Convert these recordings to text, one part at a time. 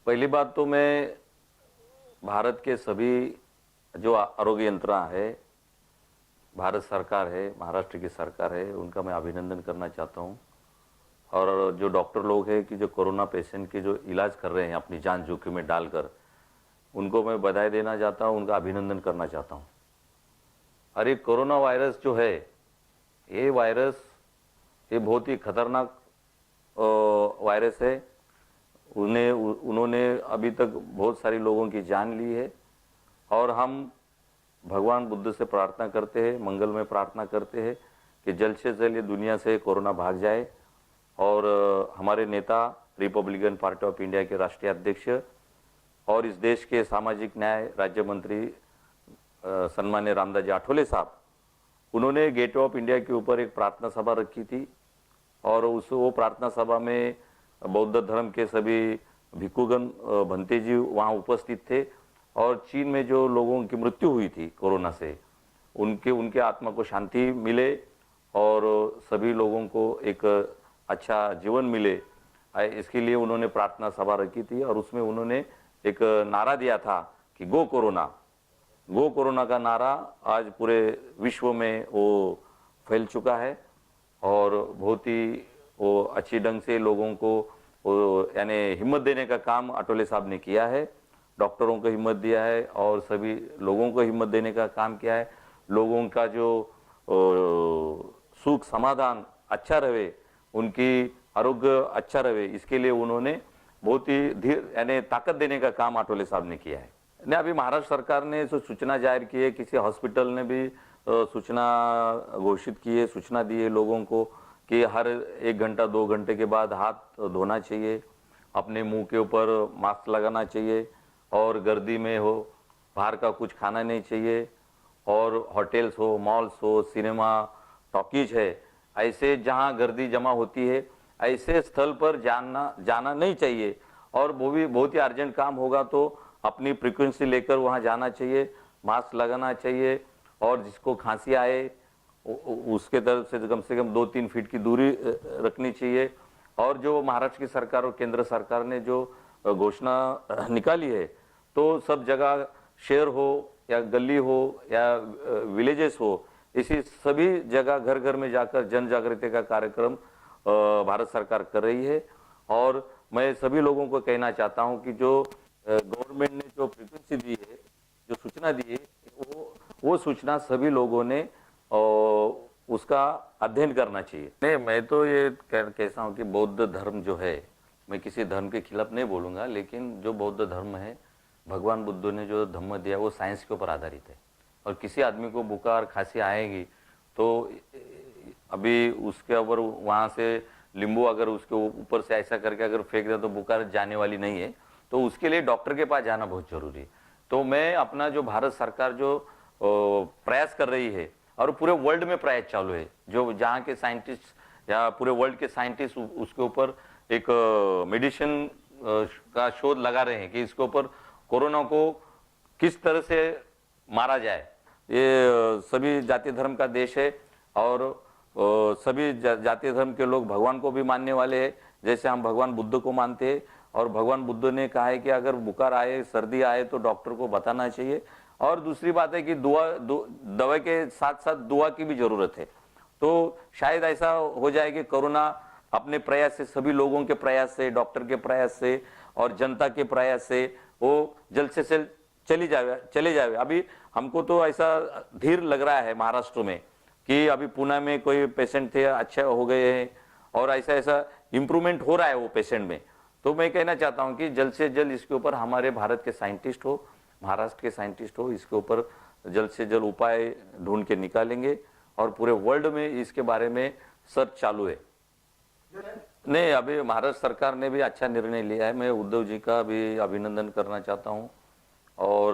पहली बात तो मैं भारत के सभी जो आरोग्य यंत्रणा है, भारत सरकार है, महाराष्ट्र की सरकार है, उनका मैं अभिनंदन करना चाहता हूँ। और जो डॉक्टर लोग हैं कि जो कोरोना पेशेंट के जो इलाज कर रहे हैं अपनी जान जोखिम में डालकर, उनको मैं बधाई देना चाहता हूँ, उनका अभिनंदन करना चाहता हूँ। और ये कोरोना वायरस जो है, ये वायरस ये बहुत ही खतरनाक वायरस है। उन्होंने अभी तक बहुत सारे लोगों की जान ली है। और हम भगवान बुद्ध से प्रार्थना करते हैं, मंगल में प्रार्थना करते हैं कि जल्द से जल्द ये दुनिया से कोरोना भाग जाए। और हमारे नेता रिपब्लिकन पार्टी ऑफ इंडिया के राष्ट्रीय अध्यक्ष और इस देश के सामाजिक न्याय राज्य मंत्री सम्मान्य रामदास जी आठवले साहब, उन्होंने गेट ऑफ इंडिया के ऊपर एक प्रार्थना सभा रखी थी। और वो प्रार्थना सभा में बौद्ध धर्म के सभी भिक्षुगण भंते जी वहाँ उपस्थित थे। और चीन में जो लोगों की मृत्यु हुई थी कोरोना से, उनके आत्मा को शांति मिले और सभी लोगों को एक अच्छा जीवन मिले, इसके लिए उन्होंने प्रार्थना सभा रखी थी। और उसमें उन्होंने एक नारा दिया था कि गो कोरोना का नारा आज पूरे विश्व में वो फैल चुका है। और बहुत ही वो अच्छी ढंग से लोगों को यानी हिम्मत देने का काम आठवले साहब ने किया है। डॉक्टरों को हिम्मत दिया है और सभी लोगों को हिम्मत देने का काम किया है। लोगों का जो सुख समाधान अच्छा रहे, उनकी आरोग्य अच्छा रहे, इसके लिए उन्होंने बहुत ही धीर यानी ताकत देने का काम आठवले साहब ने किया है। ने अभी महाराष्ट्र सरकार ने जो सूचना जाहिर की है, किसी हॉस्पिटल ने भी सूचना घोषित की है, सूचना दी है लोगों को कि हर 1 घंटा 2 घंटे के बाद हाथ धोना चाहिए, अपने मुंह के ऊपर मास्क लगाना चाहिए, और गर्दी में हो बाहर का कुछ खाना नहीं चाहिए। और होटल्स हो, मॉल्स हो, सिनेमा टॉकीज है, ऐसे जहां गर्दी जमा होती है ऐसे स्थल पर जाना नहीं चाहिए। और वो भी बहुत ही अर्जेंट काम होगा तो अपनी फ्रीक्वेंसी लेकर वहां जाना चाहिए, मास्क लगाना चाहिए। और जिसको खांसी आए उसके तरफ से कम 2-3 फीट की दूरी रखनी चाहिए। और जो महाराष्ट्र की सरकार और केंद्र सरकार ने जो घोषणा निकाली है, तो सब जगह शहर हो या गली हो या विलेजेस हो, इसी सभी जगह घर घर में जाकर जन जागृति का कार्यक्रम भारत सरकार कर रही है। और मैं सभी लोगों को कहना चाहता हूं कि जो गवर्नमेंट ने जो फ्रीक्वेंसी दी है, जो सूचना दी है, वो सूचना सभी लोगों ने उसका अध्ययन करना चाहिए। नहीं, मैं तो ये कहता हूँ कि बौद्ध धर्म जो है, मैं किसी धर्म के खिलाफ नहीं बोलूँगा, लेकिन जो बौद्ध धर्म है, भगवान बुद्ध ने जो धम्म दिया वो साइंस के ऊपर आधारित है। और किसी आदमी को बुखार खांसी आएगी तो अभी उसके ऊपर वहाँ से नींबू अगर उसके ऊपर से ऐसा करके अगर फेंक दे तो बुखार जाने वाली नहीं है। तो उसके लिए डॉक्टर के पास जाना बहुत जरूरी है। तो मैं अपना जो भारत सरकार जो प्रयास कर रही है, और पूरे वर्ल्ड में प्रयास चालू है, जो जहाँ के साइंटिस्ट या पूरे वर्ल्ड के साइंटिस्ट उसके ऊपर एक मेडिसिन का शोध लगा रहे हैं कि इसके ऊपर कोरोना को किस तरह से मारा जाए। ये सभी जाति धर्म का देश है और सभी जाति धर्म के लोग भगवान को भी मानने वाले हैं, जैसे हम भगवान बुद्ध को मानते हैं। और भगवान बुद्ध ने कहा है कि अगर बुखार आए, सर्दी आए तो डॉक्टर को बताना चाहिए। और दूसरी बात है कि दवा के साथ साथ दुआ की भी जरूरत है। तो शायद ऐसा हो जाए कि कोरोना अपने प्रयास से, सभी लोगों के प्रयास से, डॉक्टर के प्रयास से और जनता के प्रयास से वो जल्द से जल्द चले जावे। अभी हमको तो ऐसा धीर लग रहा है महाराष्ट्र में कि अभी पुणे में कोई पेशेंट थे, अच्छे हो गए हैं और ऐसा इम्प्रूवमेंट हो रहा है वो पेशेंट में। तो मैं कहना चाहता हूं कि जल्द से जल्द इसके ऊपर हमारे भारत के साइंटिस्ट हो, महाराष्ट्र के साइंटिस्ट हो, इसके ऊपर जल्द से जल्द उपाय ढूंढ के निकालेंगे। और पूरे वर्ल्ड में इसके बारे में सर्च चालू है। नहीं, अभी महाराष्ट्र सरकार ने भी अच्छा निर्णय लिया है। मैं उद्धव जी का भी अभिनंदन करना चाहता हूं। और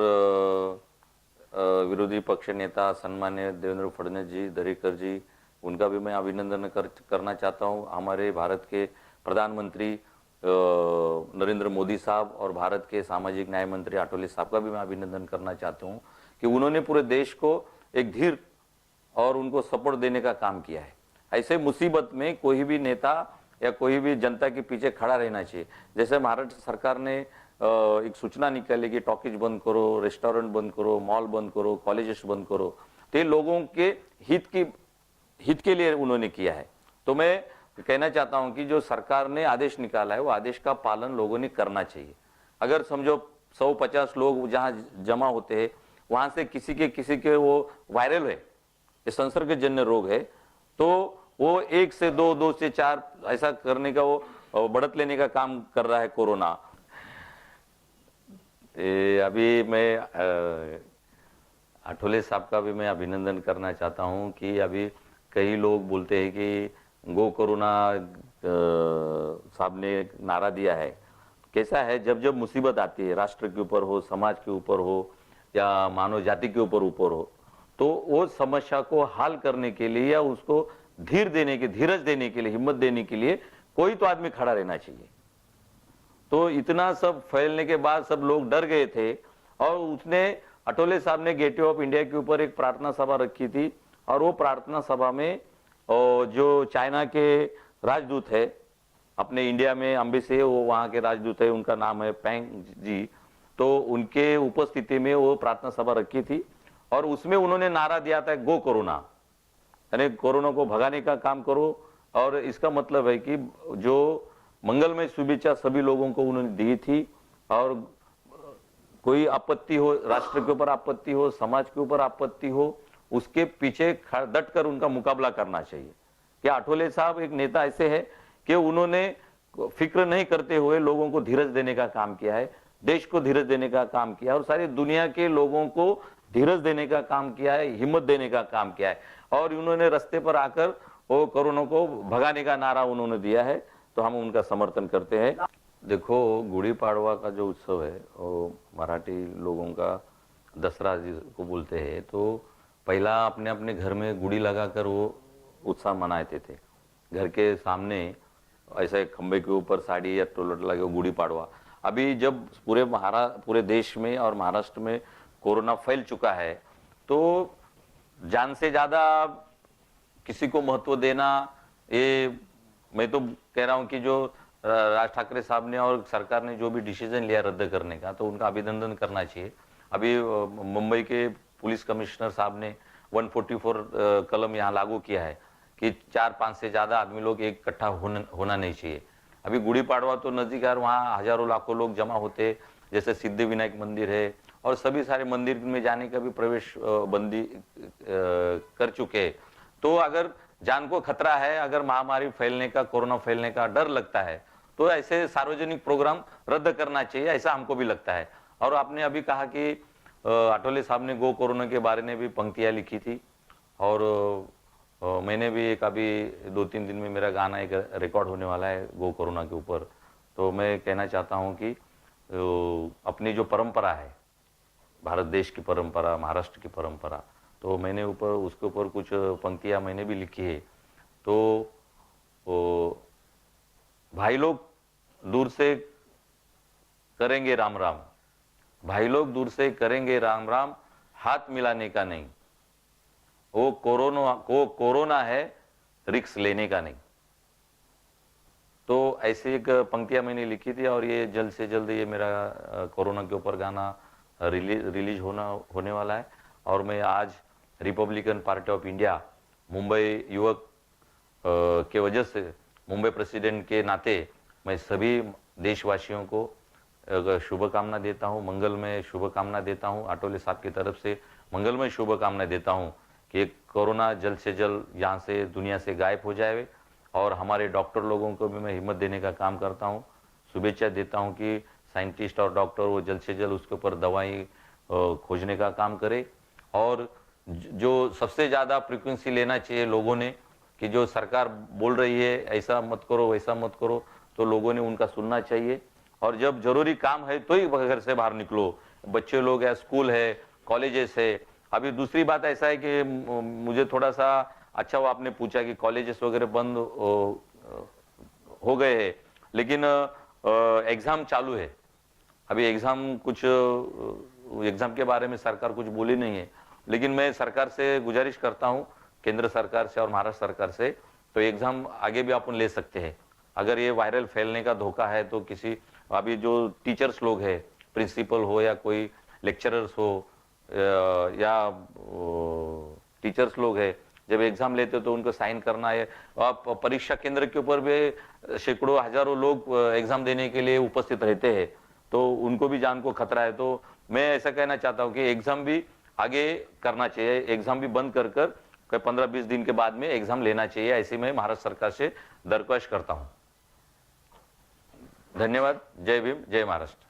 विरोधी पक्ष नेता सम्मान्य देवेंद्र फडणवीस जी, दरेकर जी, उनका भी मैं अभिनंदन करना चाहता हूं। हमारे भारत के प्रधानमंत्री नरेंद्र मोदी साहब और भारत के सामाजिक न्याय मंत्री आठवले साहब का भी मैं अभिनंदन करना चाहता हूं कि उन्होंने पूरे देश को एक धीर और उनको सपोर्ट देने का काम किया है। ऐसे मुसीबत में कोई भी नेता या कोई भी जनता के पीछे खड़ा रहना चाहिए। जैसे महाराष्ट्र सरकार ने एक सूचना निकाली कि टॉकीज बंद करो, रेस्टोरेंट बंद करो, मॉल बंद करो, कॉलेजेस बंद करो, तो ये लोगों के हित के लिए उन्होंने किया है। तो मैं कहना चाहता हूं कि जो सरकार ने आदेश निकाला है वो आदेश का पालन लोगों ने करना चाहिए। अगर समझो 150 लोग जहां जमा होते हैं वहां से किसी के वो वायरल है, ये संसर्गजन्य रोग है, तो वो 1 से 2, 2 से 4 ऐसा करने का वो बढ़त लेने का काम कर रहा है कोरोना। अभी मैं आठवले साहब का भी मैं अभिनंदन करना चाहता हूं कि अभी कई लोग बोलते हैं कि गो कोरोना साहब ने नारा दिया है। कैसा है, जब जब मुसीबत आती है, राष्ट्र के ऊपर हो, समाज के ऊपर हो या मानव जाति के ऊपर हो, तो वो समस्या को हल करने के लिए या उसको धीरज देने के लिए, हिम्मत देने के लिए कोई तो आदमी खड़ा रहना चाहिए। तो इतना सब फैलने के बाद सब लोग डर गए थे और उसने अटोले साहब ने गेटवे ऑफ इंडिया के ऊपर एक प्रार्थना सभा रखी थी और वो प्रार्थना सभा में जो चाइना के राजदूत है अपने इंडिया में एम्बेसी है, वो वहां के राजदूत है, उनका नाम है पेंग जी, तो उनके उपस्थिति में वो प्रार्थना सभा रखी थी और उसमें उन्होंने नारा दिया था गो कोरोना, यानी कोरोना को भगाने का काम करो। और इसका मतलब है कि जो मंगलमय शुभेच्छा सभी लोगों को उन्होंने दी थी और कोई आपत्ति हो, राष्ट्र के ऊपर आपत्ति हो, समाज के ऊपर आपत्ति हो, उसके पीछे डट कर उनका मुकाबला करना चाहिए। कि आठवले साहब एक नेता ऐसे है कि उन्होंने फिक्र नहीं करते हुए लोगों को धीरज देने का काम किया है, देश को धीरज देने का काम किया है और सारी दुनिया के लोगों को धीरज देने का काम किया है, हिम्मत देने का काम किया है और उन्होंने रास्ते पर आकर वो कोरोना को भगाने का नारा उन्होंने दिया है, तो हम उनका समर्थन करते हैं। देखो, गुड़ी पाड़वा का जो उत्सव है वो मराठी लोगों का दसरा जिसको बोलते हैं, तो पहला अपने अपने घर में गुड़ी लगाकर वो उत्साह मनाते थे। घर के सामने ऐसे खंबे के ऊपर साड़ी या टोलट लगे गुड़ी पाड़वा। अभी जब पूरे देश में और महाराष्ट्र में कोरोना फैल चुका है तो जान से ज्यादा किसी को महत्व देना, ये मैं तो कह रहा हूं कि जो राज ठाकरे साहब ने और सरकार ने जो भी डिसीजन लिया रद्द करने का, तो उनका अभिनंदन करना चाहिए। अभी मुंबई के पुलिस कमिश्नर साहब ने 144 कलम यहाँ लागू किया है कि 4-5 से ज्यादा आदमी लोग एक इकट्ठा होना नहीं चाहिए। अभी गुड़ी पाड़वा तो नजदीक है, वहाँ हजारों लाखों लोग जमा होते, जैसे सिद्धि विनायक मंदिर है और सभी सारे मंदिर में जाने का भी प्रवेश बंदी कर चुके हैं। तो अगर जान को खतरा है, अगर महामारी फैलने का, कोरोना फैलने का डर लगता है, तो ऐसे सार्वजनिक प्रोग्राम रद्द करना चाहिए, ऐसा हमको भी लगता है। और आपने अभी कहा कि आठवले साहब ने गो कोरोना के बारे में भी पंक्तियां लिखी थी और मैंने भी एक अभी 2-3 दिन में मेरा गाना एक रिकॉर्ड होने वाला है गो कोरोना के ऊपर। तो मैं कहना चाहता हूं कि अपनी जो परंपरा है, भारत देश की परंपरा, महाराष्ट्र की परंपरा, तो मैंने उसके ऊपर कुछ पंक्तियां मैंने भी लिखी है। तो भाई लोग दूर से करेंगे राम राम, भाई लोग दूर से करेंगे राम राम, हाथ मिलाने का नहीं, वो कोरोना है, रिस्क लेने का नहीं। तो ऐसी एक पंक्तियां मैंने लिखी थी और ये जल्द से जल्द ये मेरा कोरोना के ऊपर गाना रिलीज होने वाला है। और मैं आज Republican party of India Mumbai युवक के वजह से, मुंबई प्रेसिडेंट के नाते मैं सभी देशवासियों को शुभकामना देता हूं, मंगलमय शुभकामना देता हूं। आठवले साहब की तरफ से मंगलमय शुभकामना देता हूं कि कोरोना जल्द से जल्द यहाँ से दुनिया से गायब हो जाए और हमारे डॉक्टर लोगों को भी मैं हिम्मत देने का काम करता हूँ, शुभेच्छा देता हूँ कि साइंटिस्ट और डॉक्टर वो जल्द से जल्द उसके ऊपर दवाई खोजने का काम करे। और जो सबसे ज़्यादा फ्रीक्वेंसी लेना चाहिए लोगों ने कि जो सरकार बोल रही है ऐसा मत करो वैसा मत करो, तो लोगों ने उनका सुनना चाहिए और जब जरूरी काम है तो ही घर से बाहर निकलो। बच्चे लोग है, स्कूल है, कॉलेजेस है। अभी दूसरी बात ऐसा है कि मुझे थोड़ा सा अच्छा वो आपने पूछा कि कॉलेजेस वगैरह बंद हो गए हैं, लेकिन एग्जाम चालू है। अभी एग्जाम के बारे में सरकार कुछ बोली नहीं है, लेकिन मैं सरकार से गुजारिश करता हूं, केंद्र सरकार से और महाराष्ट्र सरकार से, तो एग्जाम आगे भी अपन ले सकते हैं। अगर ये वायरल फैलने का धोखा है तो किसी अभी जो टीचर्स लोग हैं, प्रिंसिपल हो या कोई लेक्चरर्स हो या टीचर्स लोग हैं, जब एग्जाम लेते तो उनको साइन करना है। आप परीक्षा केंद्र के ऊपर भी सैकड़ों हजारों लोग एग्जाम देने के लिए उपस्थित रहते हैं, तो उनको भी जान को खतरा है। तो मैं ऐसा कहना चाहता हूं कि एग्जाम भी आगे करना चाहिए, एग्जाम भी बंद कर 15-20 दिन के बाद में एग्जाम लेना चाहिए, ऐसी मैं महाराष्ट्र सरकार से दरख्वास्त करता हूं। धन्यवाद। जय भीम, जय महाराष्ट्र।